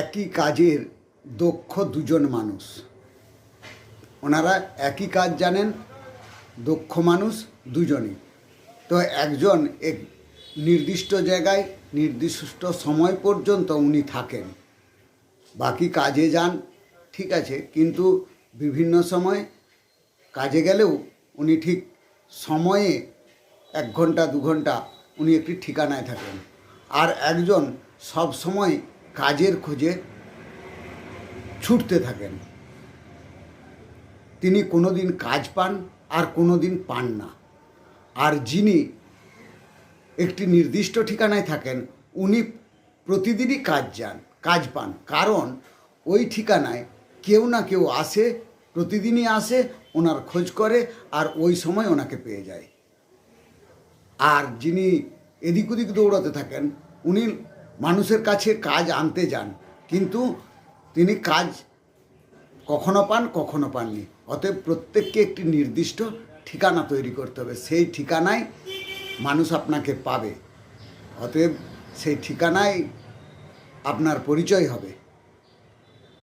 একই কাজের দক্ষ দুজন মানুষ, ওনারা একই কাজ জানেন, দক্ষ মানুষ দুজনই। তো একজন এক নির্দিষ্ট জায়গায় নির্দিষ্ট সময় পর্যন্ত উনি থাকেন, বাকি কাজে যান, ঠিক আছে, কিন্তু বিভিন্ন সময় কাজে গেলেও উনি ঠিক সময়ে 1 ঘন্টা 2 ঘন্টা উনি একটি ঠিকানায় থাকেন। আর একজন সব সময় কাজের খোঁজে ছুটতে থাকেন, তিনি কোনো দিন কাজ পান আর কোনো দিন পান না। আর যিনি একটি নির্দিষ্ট ঠিকানায় থাকেন উনি প্রতিদিনই কাজ পান, কারণ ওই ঠিকানায় কেউ না কেউ আসে, প্রতিদিনই আসে, ওনার খোঁজ করে আর ওই সময় ওনাকে পেয়ে যায়। আর যিনি এদিক ওদিক দৌড়াতে থাকেন উনি মানুষের কাছে কাজ আনতে যান, কিন্তু তিনি কাজ কখনো পান কখনো পাননি। অতএব প্রত্যেককে একটি নির্দিষ্ট ঠিকানা তৈরি করতে হবে, সেই ঠিকানায় মানুষ আপনাকে পাবে, অতএব সেই ঠিকানায় আপনার পরিচয় হবে।